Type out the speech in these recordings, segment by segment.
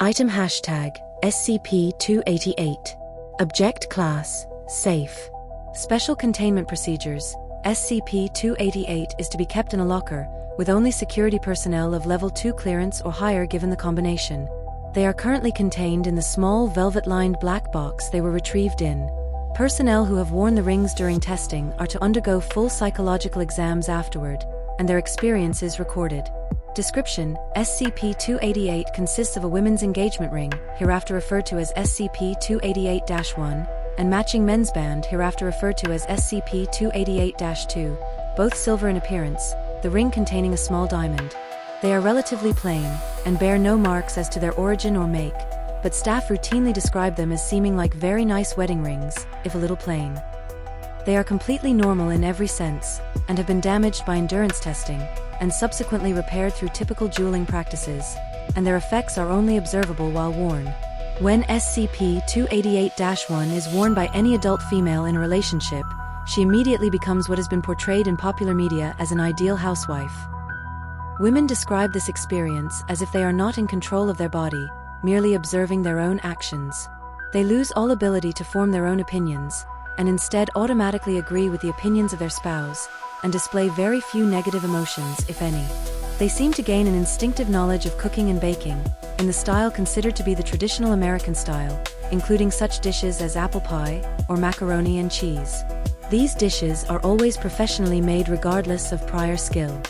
Item hashtag SCP-288. Object Class Safe. Special Containment Procedures. SCP-288 is to be kept in a locker, with only security personnel of Level 2 clearance or higher given the combination. They are currently contained in the small velvet-lined black box they were retrieved in. Personnel who have worn the rings during testing are to undergo full psychological exams afterward, and their experiences recorded. Description: SCP-288 consists of a women's engagement ring, hereafter referred to as SCP-288-1, and matching men's band, hereafter referred to as SCP-288-2, both silver in appearance, the ring containing a small diamond. They are relatively plain, and bear no marks as to their origin or make, but staff routinely describe them as seeming like very nice wedding rings, if a little plain. They are completely normal in every sense, and have been damaged by endurance testing, and subsequently repaired through typical jeweling practices, and their effects are only observable while worn. When SCP-288-1 is worn by any adult female in a relationship, she immediately becomes what has been portrayed in popular media as an ideal housewife. Women describe this experience as if they are not in control of their body, merely observing their own actions. They lose all ability to form their own opinions, and instead automatically agree with the opinions of their spouse, and display very few negative emotions, if any. They seem to gain an instinctive knowledge of cooking and baking, in the style considered to be the traditional American style, including such dishes as apple pie, or macaroni and cheese. These dishes are always professionally made regardless of prior skill.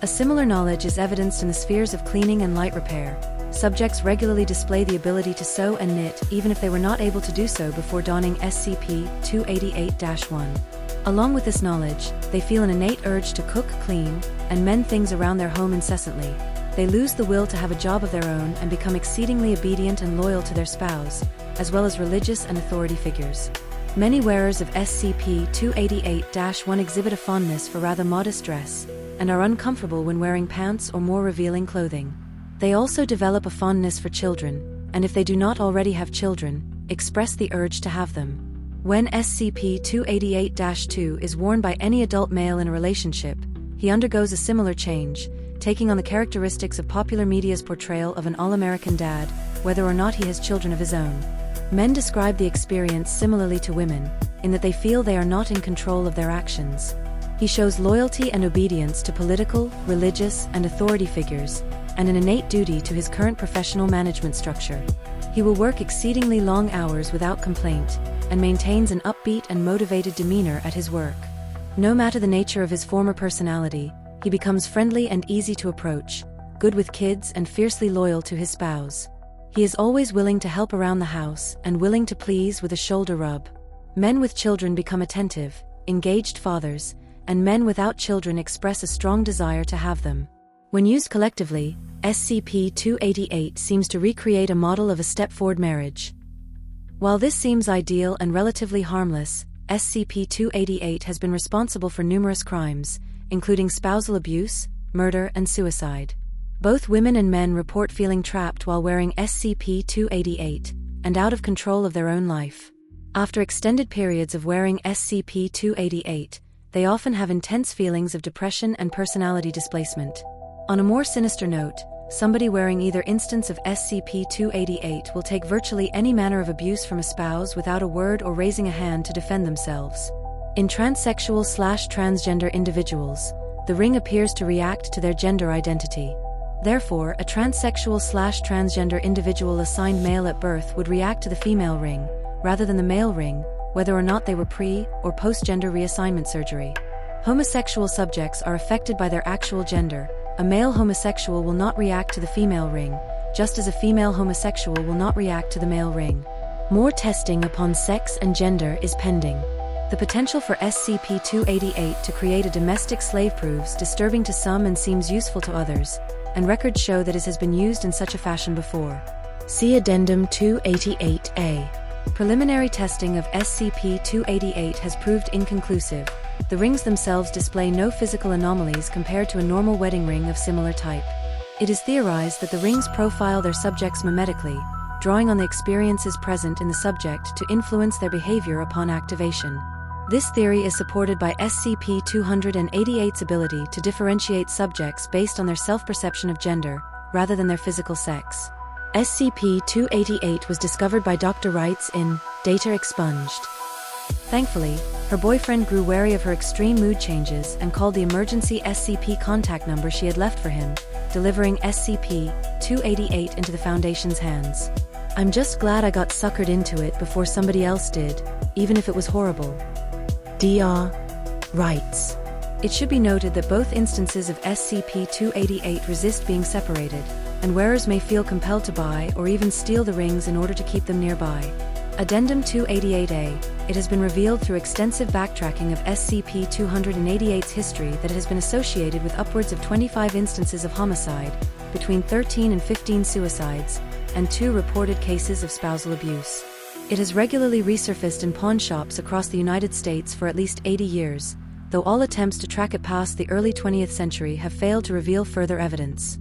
A similar knowledge is evidenced in the spheres of cleaning and light repair. Subjects regularly display the ability to sew and knit even if they were not able to do so before donning SCP-288-1. Along with this knowledge, they feel an innate urge to cook, clean, and mend things around their home incessantly. They lose the will to have a job of their own and become exceedingly obedient and loyal to their spouse, as well as religious and authority figures. Many wearers of SCP-288-1 exhibit a fondness for rather modest dress, and are uncomfortable when wearing pants or more revealing clothing. They also develop a fondness for children, and if they do not already have children, express the urge to have them. When SCP-288-2 is worn by any adult male in a relationship, he undergoes a similar change, taking on the characteristics of popular media's portrayal of an all-American dad, whether or not he has children of his own. Men describe the experience similarly to women, in that they feel they are not in control of their actions. He shows loyalty and obedience to political, religious, and authority figures, and an innate duty to his current professional management structure. He will work exceedingly long hours without complaint, and maintains an upbeat and motivated demeanor at his work. No matter the nature of his former personality, he becomes friendly and easy to approach, good with kids and fiercely loyal to his spouse. He is always willing to help around the house and willing to please with a shoulder rub. Men with children become attentive, engaged fathers, and men without children express a strong desire to have them. When used collectively, SCP-288 seems to recreate a model of a Stepford marriage. While this seems ideal and relatively harmless, SCP-288 has been responsible for numerous crimes, including spousal abuse, murder, and suicide. Both women and men report feeling trapped while wearing SCP-288, and out of control of their own life. After extended periods of wearing SCP-288, they often have intense feelings of depression and personality displacement. On a more sinister note, somebody wearing either instance of SCP-288 will take virtually any manner of abuse from a spouse without a word or raising a hand to defend themselves. In transsexual/transgender individuals, the ring appears to react to their gender identity. Therefore, a transsexual/transgender individual assigned male at birth would react to the female ring, rather than the male ring, whether or not they were pre- or post-gender reassignment surgery. Homosexual subjects are affected by their actual gender. A male homosexual will not react to the female ring, just as a female homosexual will not react to the male ring. More testing upon sex and gender is pending. The potential for SCP-288 to create a domestic slave proves disturbing to some and seems useful to others, and records show that it has been used in such a fashion before. See Addendum 288A. Preliminary testing of SCP-288 has proved inconclusive. The rings themselves display no physical anomalies compared to a normal wedding ring of similar type. It is theorized that the rings profile their subjects mimetically, drawing on the experiences present in the subject to influence their behavior upon activation. This theory is supported by SCP-288's ability to differentiate subjects based on their self-perception of gender, rather than their physical sex. SCP-288 was discovered by Dr. Wrights in Data Expunged. Thankfully, her boyfriend grew wary of her extreme mood changes and called the emergency SCP contact number she had left for him, delivering SCP-288 into the Foundation's hands. "I'm just glad I got suckered into it before somebody else did, even if it was horrible." Dr. Wrights. It should be noted that both instances of SCP-288 resist being separated, and wearers may feel compelled to buy or even steal the rings in order to keep them nearby. Addendum 288A. It has been revealed through extensive backtracking of SCP-288's history that it has been associated with upwards of 25 instances of homicide, between 13 and 15 suicides, and 2 reported cases of spousal abuse. It has regularly resurfaced in pawn shops across the United States for at least 80 years, though all attempts to track it past the early 20th century have failed to reveal further evidence.